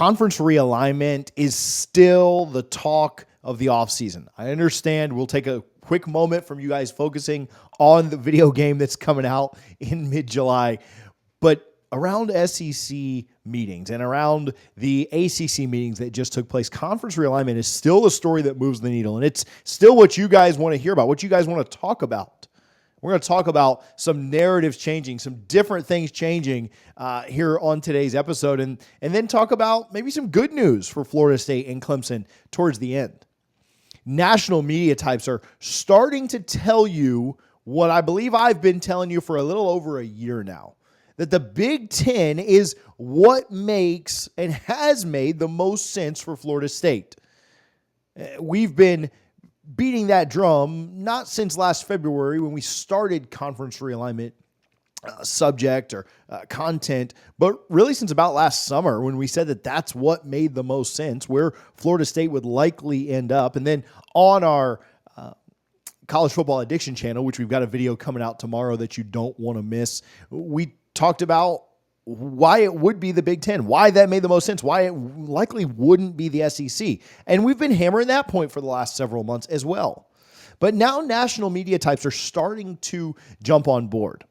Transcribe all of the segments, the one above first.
conference realignment is still the talk of the offseason. I understand we'll take a quick moment from you guys focusing on the video game that's coming out in mid-July, but around SEC meetings and around the ACC meetings that just took place, conference realignment is still the story that moves the needle, and it's still what you guys want to hear about, what you guys want to talk about. We're going to talk about some narratives changing, some different things changing here on today's episode, and then talk about maybe some good news for Florida State and Clemson towards the end. National media types are starting to tell you what I believe I've been telling you for a little over a year now, that the Big Ten is what makes and has made the most sense for Florida State. We've been beating that drum, not since last February when we started conference realignment subject or content, but really since about last summer when we said that that's what made the most sense, where Florida State would likely end up. And then on our College Football Addiction channel, which we've got a video coming out tomorrow that you don't want to miss, we talked about why it would be the Big Ten, why that made the most sense, why it likely wouldn't be the SEC. And we've been hammering that point for the last several months as well. But now national media types are starting to jump on board.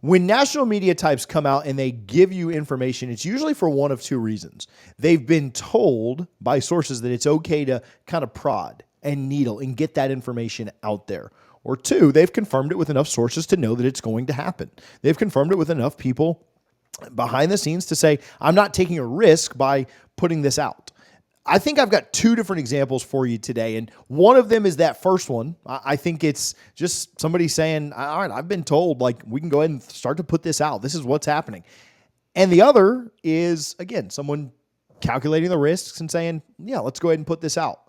When national media types come out and they give you information, it's usually for one of two reasons. They've been told by sources that it's okay to kind of prod and needle and get that information out there. Or two, they've confirmed it with enough sources to know that it's going to happen. They've confirmed it with enough people behind the scenes to say, I'm not taking a risk by putting this out. I think I've got two different examples for you today, and one of them is that first one. I think it's just somebody saying, all right, I've been told, like, we can go ahead and start to put this out. This is what's happening. And the other is, again, someone calculating the risks and saying, yeah, let's go ahead and put this out.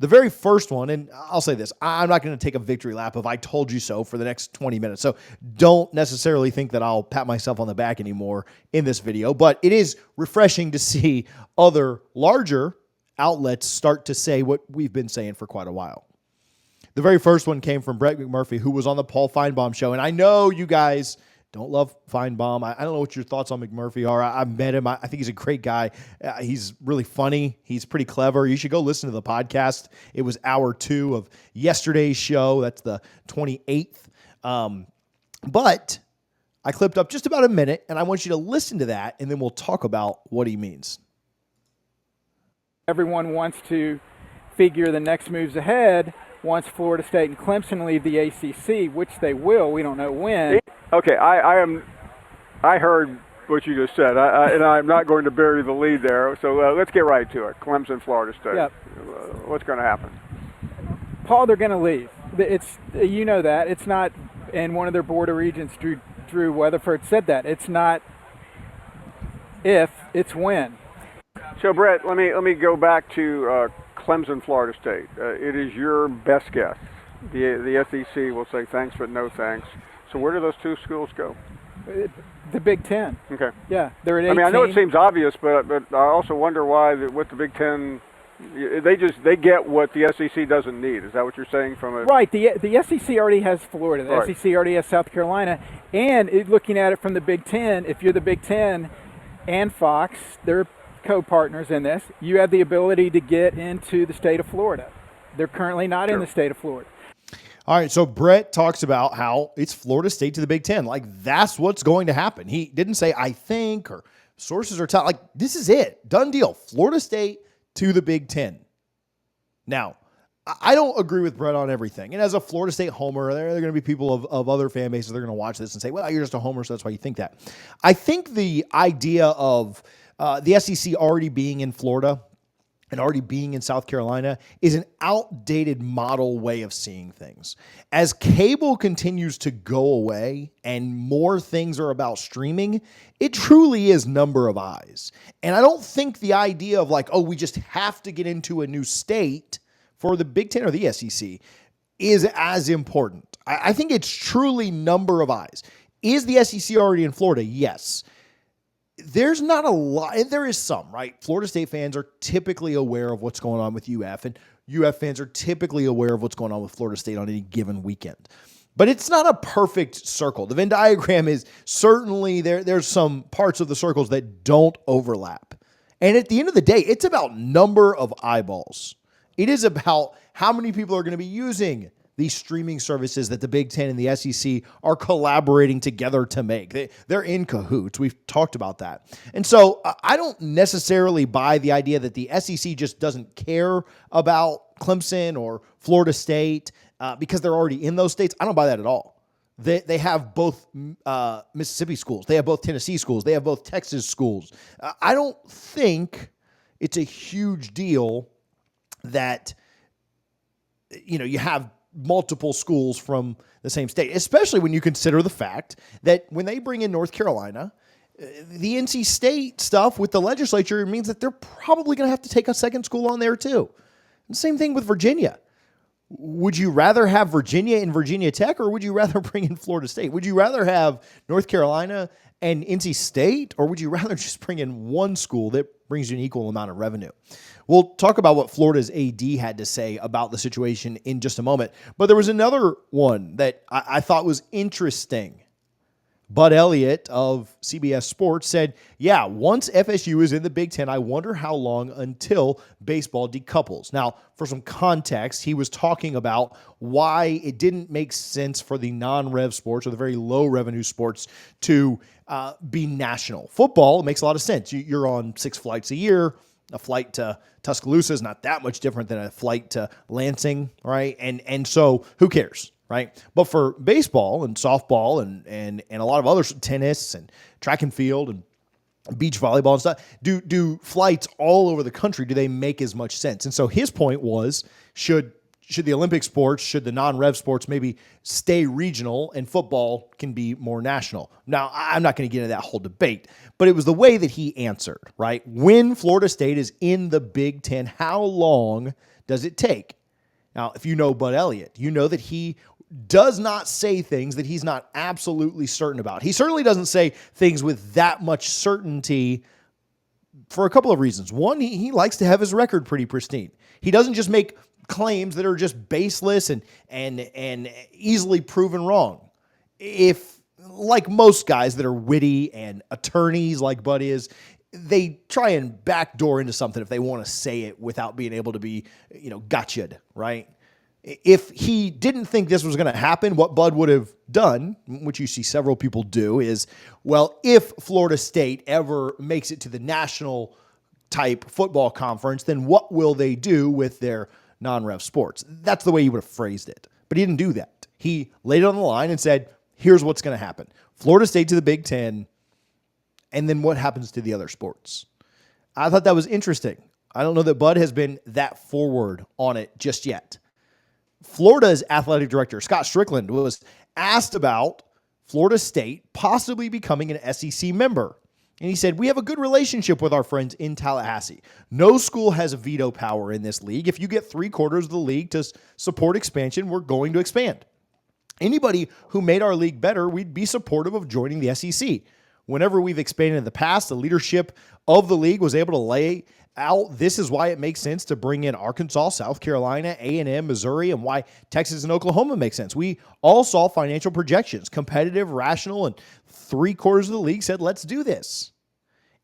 The very first one, and I'll say this, I'm not going to take a victory lap of I told you so for the next 20 minutes. So don't necessarily think that I'll pat myself on the back anymore in this video, but it is refreshing to see other larger outlets start to say what we've been saying for quite a while. The very first one came from Brett McMurphy, who was on the Paul Finebaum show. And I know you guys don't love Finebaum. I don't know what your thoughts on McMurphy are. I met him. I think he's a great guy. He's really funny. He's pretty clever. You should go listen to the podcast. It was hour 2 of yesterday's show. That's the 28th. But I clipped up just about a minute, and I want you to listen to that, and then we'll talk about what he means. Everyone wants to figure the next moves ahead once Florida State and Clemson leave the ACC, which they will. We don't know when. Okay, I heard what you just said, and I'm not going to bury the lead there. So let's get right to it. Clemson, Florida State. Yep. What's going to happen? Paul, they're going to leave. It's you know that it's not. And one of their board of regents, Drew Weatherford, said that it's not if, it's when. So Brett, let me go back to Clemson, Florida State. It is your best guess. The SEC will say thanks, but no thanks. So where do those two schools go? The Big Ten. Okay. Yeah, they're at 18. I mean, I know it seems obvious, but I also wonder why with the Big Ten, they get what the SEC doesn't need. Is that what you're saying from a right? The SEC already has Florida. The right. SEC already has South Carolina. And looking at it from the Big Ten, if you're the Big Ten and Fox, they're co-partners in this. You have the ability to get into the state of Florida. They're currently not in the state of Florida. All right, so Brett talks about how it's Florida State to the Big Ten. Like, that's what's going to happen. He didn't say, I think, or sources are telling. Like, this is it. Done deal. Florida State to the Big Ten. Now, I don't agree with Brett on everything. And as a Florida State homer, there are going to be people of other fan bases that are going to watch this and say, well, you're just a homer, so that's why you think that. I think the idea of the SEC already being in Florida and already being in South Carolina is an outdated model way of seeing things. As cable continues to go away and more things are about streaming, it truly is number of eyes. And I don't think the idea of like, oh, we just have to get into a new state for the Big Ten or the SEC is as important. I think it's truly number of eyes. Is the SEC already in Florida? Yes. There's not a lot, and there is some, right? Florida State fans are typically aware of what's going on with UF, and UF fans are typically aware of what's going on with Florida State on any given weekend. But it's not a perfect circle. The Venn diagram is certainly there's some parts of the circles that don't overlap. And at the end of the day, it's about number of eyeballs. It is about how many people are going to be using these streaming services that the Big Ten and the SEC are collaborating together to make. They're in cahoots. We've talked about that. And so I don't necessarily buy the idea that the SEC just doesn't care about Clemson or Florida State because they're already in those states. I don't buy that at all. They have both Mississippi schools. They have both Tennessee schools. They have both Texas schools. I don't think it's a huge deal that, you have multiple schools from the same state, especially when you consider the fact that when they bring in North Carolina, the NC State stuff with the legislature means that they're probably going to have to take a second school on there too. And same thing with Virginia. Would you rather have Virginia and Virginia Tech, or would you rather bring in Florida State? Would you rather have North Carolina and NC State, or would you rather just bring in one school that brings you an equal amount of revenue? We'll talk about what Florida's AD had to say about the situation in just a moment. But there was another one that I thought was interesting. Bud Elliott of CBS Sports said, yeah, once FSU is in the Big Ten, I wonder how long until baseball decouples. Now, for some context, he was talking about why it didn't make sense for the non-rev sports or the very low revenue sports to be national. Football makes a lot of sense. You're on 6 flights a year. A flight to Tuscaloosa is not that much different than a flight to Lansing, right? And so who cares? Right. But for baseball and softball and a lot of other tennis and track and field and beach volleyball and stuff, do flights all over the country, do they make as much sense? And so his point was, should the Olympic sports, should the non-rev sports maybe stay regional and football can be more national? Now, I'm not going to get into that whole debate, but it was the way that he answered, right? When Florida State is in the Big Ten, how long does it take? Now, if you know Bud Elliott, you know that he does not say things that he's not absolutely certain about. He certainly doesn't say things with that much certainty for a couple of reasons. One, he likes to have his record pretty pristine. He doesn't just make claims that are just baseless and easily proven wrong. If, like most guys that are witty and attorneys like Bud is, they try and backdoor into something if they want to say it without being able to be, gotcha'd, right? If he didn't think this was going to happen, what Bud would have done, which you see several people do, is, well, if Florida State ever makes it to the national type football conference, then what will they do with their non-rev sports? That's the way he would have phrased it. But he didn't do that. He laid it on the line and said, here's what's going to happen. Florida State to the Big Ten, and then what happens to the other sports? I thought that was interesting. I don't know that Bud has been that forward on it just yet. Florida's athletic director, Scott Strickland, was asked about Florida State possibly becoming an SEC member. And he said, we have a good relationship with our friends in Tallahassee. No school has a veto power in this league. If you get 3/4 of the league to support expansion, we're going to expand. Anybody who made our league better, we'd be supportive of joining the SEC. Whenever we've expanded in the past, the leadership of the league was able to lay out, this is why it makes sense to bring in Arkansas, South Carolina, A&M, Missouri, and why Texas and Oklahoma make sense. We all saw financial projections, competitive, rational, and 3/4 of the league said, let's do this.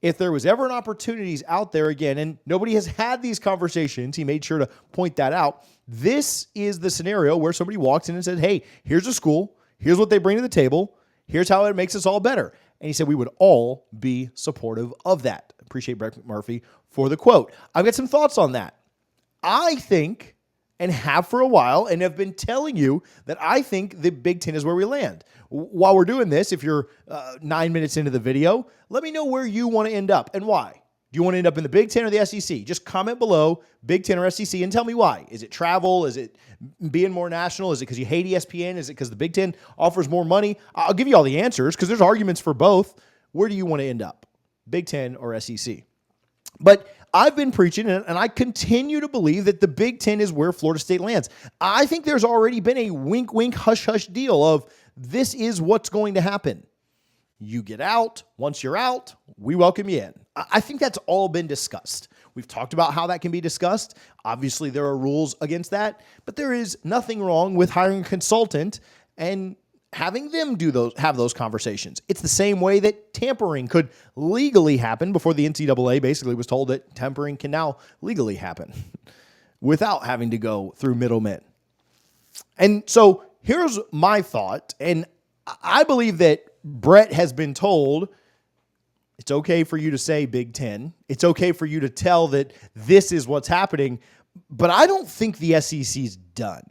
If there was ever an opportunities out there again, and nobody has had these conversations, he made sure to point that out. This is the scenario where somebody walks in and says, hey, here's a school. Here's what they bring to the table. Here's how it makes us all better. And he said we would all be supportive of that. Appreciate Brett McMurphy for the quote. I've got some thoughts on that. I think, and have for a while, and have been telling you that I think the Big Ten is where we land. While we're doing this, if you're 9 minutes into the video, let me know where you want to end up and why. Do you want to end up in the Big Ten or the SEC? Just comment below, Big Ten or SEC, and tell me why. Is it travel? Is it being more national? Is it because you hate ESPN? Is it because the Big Ten offers more money? I'll give you all the answers because there's arguments for both. Where do you want to end up, Big Ten or SEC? But I've been preaching, and I continue to believe that the Big Ten is where Florida State lands. I think there's already been a wink, wink, hush, hush deal of this is what's going to happen. You get out. Once you're out, we welcome you in. I think that's all been discussed. We've talked about how that can be discussed. Obviously, there are rules against that, but there is nothing wrong with hiring a consultant and having them have those conversations. It's the same way that tampering could legally happen before the NCAA basically was told that tampering can now legally happen without having to go through middlemen. And so here's my thought, and I believe that Brett has been told it's okay for you to say Big Ten. It's okay for you to tell that this is what's happening, but I don't think the SEC is done.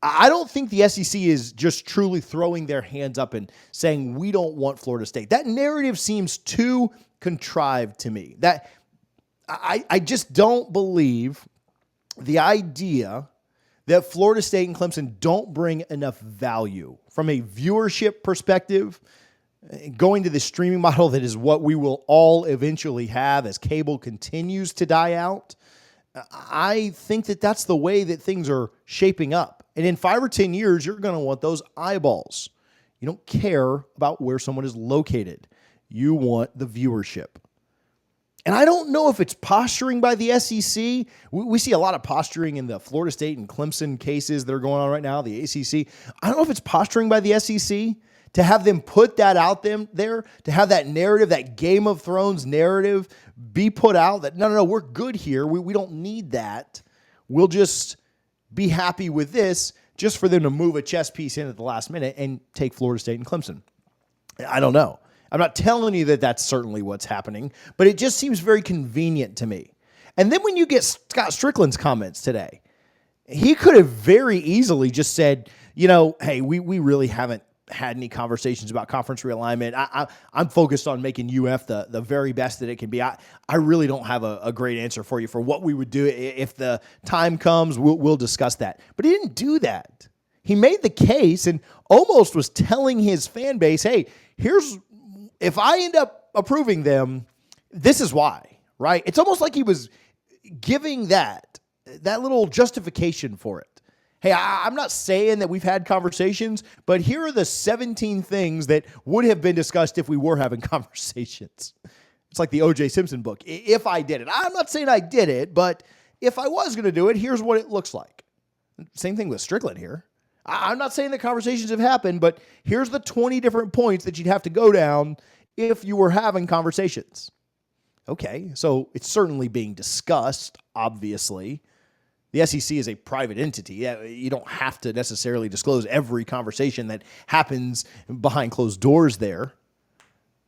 I don't think the SEC is just truly throwing their hands up and saying, we don't want Florida State. That narrative seems too contrived to me. That I just don't believe the idea that Florida State and Clemson don't bring enough value from a viewership perspective, going to the streaming model that is what we will all eventually have as cable continues to die out. I think that that's the way that things are shaping up. And in 5 or 10 years, you're going to want those eyeballs. You don't care about where someone is located. You want the viewership. And I don't know if it's posturing by the SEC. We see a lot of posturing in the Florida State and Clemson cases that are going on right now, the ACC. I don't know if it's posturing by the SEC to have them put that out there, to have that narrative, that Game of Thrones narrative be put out that, no, we're good here. We don't need that. We'll just be happy with this, just for them to move a chess piece in at the last minute and take Florida State and Clemson. I don't know. I'm not telling you that that's certainly what's happening, but it just seems very convenient to me. And then when you get Scott Strickland's comments today, he could have very easily just said, hey, we really haven't had any conversations about conference realignment. I'm focused on making UF the very best that it can be. I really don't have a great answer for you for what we would do. If the time comes, we'll discuss that. But he didn't do that. He made the case and almost was telling his fan base, hey, if I end up approving them, this is why, right? It's almost like he was giving that little justification for it. Hey, I'm not saying that we've had conversations, but here are the 17 things that would have been discussed if we were having conversations. It's like the O.J. Simpson book. If I did it. I'm not saying I did it, but if I was going to do it, here's what it looks like. Same thing with Strickland here. I'm not saying the conversations have happened, but here's the 20 different points that you'd have to go down if you were having conversations. Okay, so it's certainly being discussed, obviously. The SEC is a private entity. You don't have to necessarily disclose every conversation that happens behind closed doors there.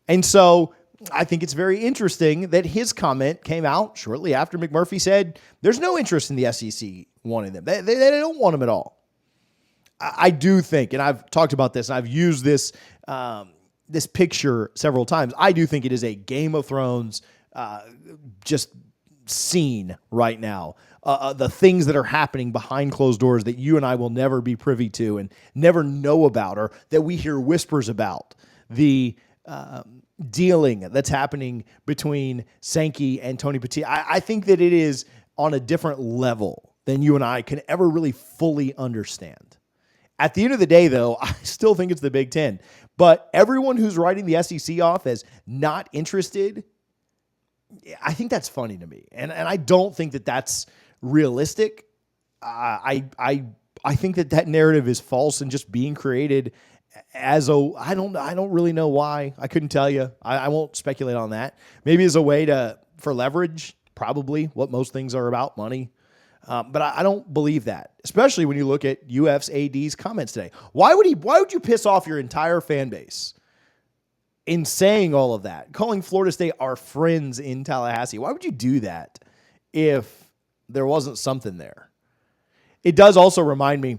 And so I think it's very interesting that his comment came out shortly after McMurphy said there's no interest in the SEC wanting them. They don't want them at all. I do think, and I've talked about this, and I've used this this picture several times. I do think it is a Game of Thrones just scene right now. The things that are happening behind closed doors that you and I will never be privy to and never know about, or that we hear whispers about. The dealing that's happening between Sankey and Tony Petit. I think that it is on a different level than you and I can ever really fully understand. At the end of the day, though, I still think it's the Big Ten. But everyone who's writing the SEC off as not interested, I think that's funny to me. And I don't think that that's realistic. I think that narrative is false and just being created as I don't really know why. I couldn't tell you. I won't speculate on that. Maybe as a way for leverage, probably what most things are about, money. But I don't believe that, especially when you look at UF's AD's comments today. Why would you piss off your entire fan base in saying all of that, calling Florida State our friends in Tallahassee? Why would you do that if there wasn't something there? It does also remind me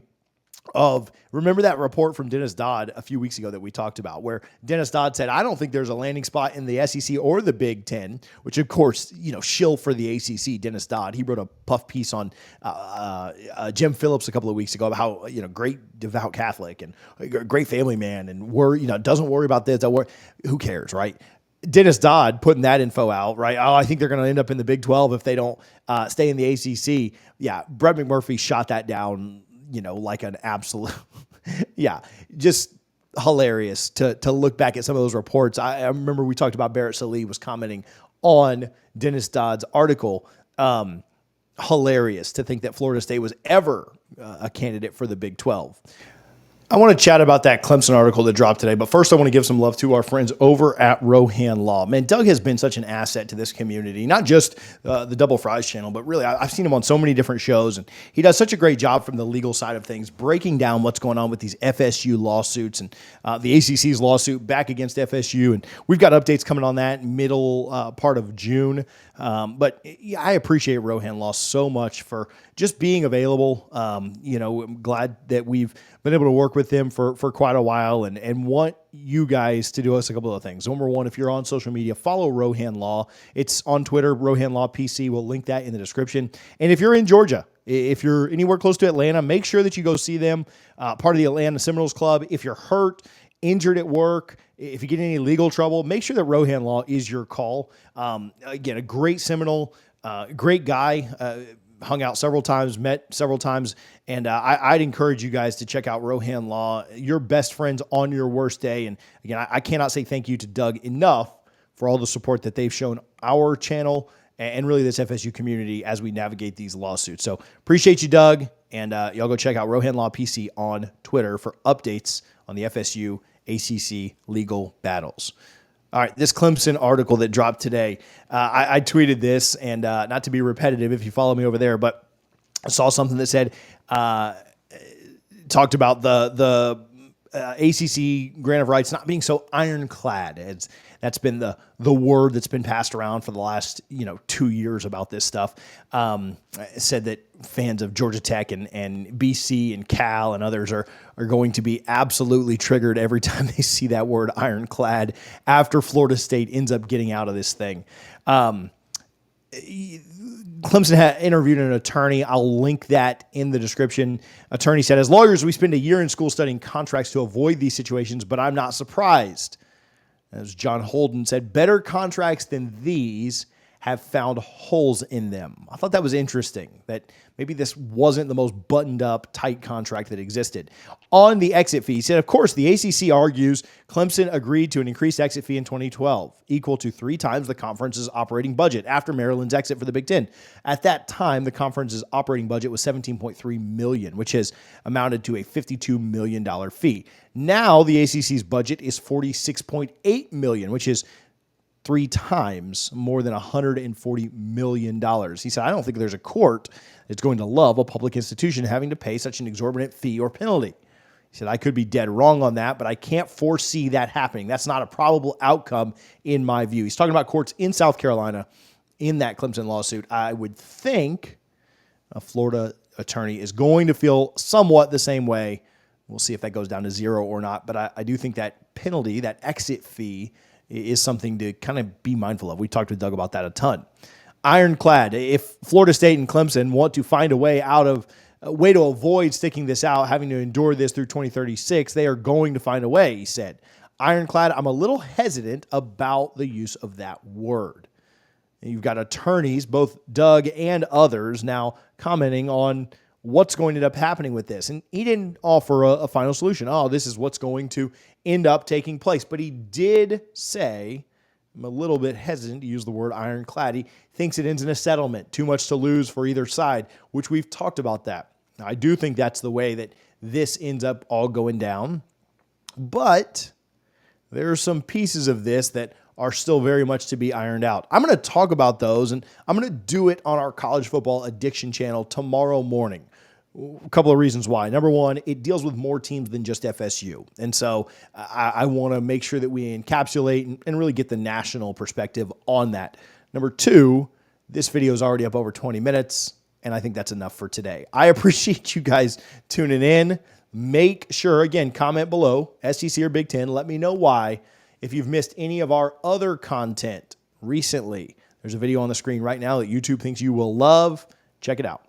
of, remember that report from Dennis Dodd a few weeks ago that we talked about, where Dennis Dodd said, I don't think there's a landing spot in the SEC or the Big Ten, which of course, shill for the ACC, Dennis Dodd. He wrote a puff piece on Jim Phillips a couple of weeks ago about how, great devout Catholic and great family man and doesn't worry about this. Who cares, right? Dennis Dodd putting that info out, right? Oh, I think they're going to end up in the Big 12 if they don't stay in the ACC. Yeah, Brett McMurphy shot that down, like an absolute, just hilarious to look back at some of those reports. I remember we talked about Barrett Sallee was commenting on Dennis Dodd's article. Hilarious to think that Florida State was ever a candidate for the Big 12. I want to chat about that Clemson article that dropped today, but first I want to give some love to our friends over at Rohan Law. Man, Doug has been such an asset to this community, not just the Double Fries channel, but really I've seen him on so many different shows, and he does such a great job from the legal side of things, breaking down what's going on with these FSU lawsuits and the ACC's lawsuit back against FSU, and we've got updates coming on that middle part of June. But yeah, I appreciate Rohan Law so much for just being available. I'm glad that we've been able to work with him for quite a while and want you guys to do us a couple of things. Number one, if you're on social media, follow Rohan Law. It's on Twitter, Rohan Law PC. We'll link that in the description. And if you're in Georgia, if you're anywhere close to Atlanta, make sure that you go see them, part of the Atlanta Seminoles Club. If you're hurt, injured at work, if you get in any legal trouble, make sure that Rohan Law is your call. Again, a great Seminole, great guy, hung out several times, met several times, and I'd encourage you guys to check out Rohan Law, your best friends on your worst day. And again, I cannot say thank you to Doug enough for all the support that they've shown our channel and really this FSU community as we navigate these lawsuits. So appreciate you, Doug, and y'all go check out Rohan Law PC on Twitter for updates on the FSU ACC legal battles. All right, this Clemson article that dropped today, I tweeted this, and not to be repetitive if you follow me over there, but I saw something that said, talked about the ACC grant of rights not being so ironclad. That's been the word that's been passed around for the last 2 years about this stuff. Said that fans of Georgia Tech and BC and Cal and others are going to be absolutely triggered every time they see that word ironclad after Florida State ends up getting out of this thing. Clemson had interviewed an attorney. I'll link that in the description. Attorney said, as lawyers, we spend a year in school studying contracts to avoid these situations, but I'm not surprised. As John Holden said, better contracts than these have found holes in them. I thought that was interesting, that maybe this wasn't the most buttoned up, tight contract that existed. On the exit fee, he said, of course, the ACC argues Clemson agreed to an increased exit fee in 2012, equal to 3 times the conference's operating budget after Maryland's exit for the Big Ten. At that time, the conference's operating budget was $17.3 million, which has amounted to a $52 million fee. Now the ACC's budget is $46.8 million, which is 3 times more than $140 million. He said, I don't think there's a court that's going to love a public institution having to pay such an exorbitant fee or penalty. He said, I could be dead wrong on that, but I can't foresee that happening. That's not a probable outcome in my view. He's talking about courts in South Carolina in that Clemson lawsuit. I would think a Florida attorney is going to feel somewhat the same way. We'll see if that goes down to 0 or not, but I do think that penalty, that exit fee, is something to kind of be mindful of. We talked with Doug about that a ton. Ironclad. If Florida State and Clemson want to find a way to avoid sticking this out, having to endure this through 2036, they are going to find a way, he said. Ironclad, I'm a little hesitant about the use of that word. And you've got attorneys, both Doug and others, now commenting on what's going to end up happening with this. And he didn't offer a final solution. Oh, this is what's going to end up taking place. But he did say, I'm a little bit hesitant to use the word ironclad. He thinks it ends in a settlement, too much to lose for either side, which we've talked about that. Now, I do think that's the way that this ends up all going down. But there are some pieces of this that are still very much to be ironed out. I'm going to talk about those, and I'm going to do it on our college football addiction channel tomorrow morning. A couple of reasons why. Number one, it deals with more teams than just FSU. And so I want to make sure that we encapsulate and really get the national perspective on that. Number two, this video is already up over 20 minutes, and I think that's enough for today. I appreciate you guys tuning in. Make sure, again, comment below, SEC or Big Ten. Let me know why. If you've missed any of our other content recently, there's a video on the screen right now that YouTube thinks you will love. Check it out.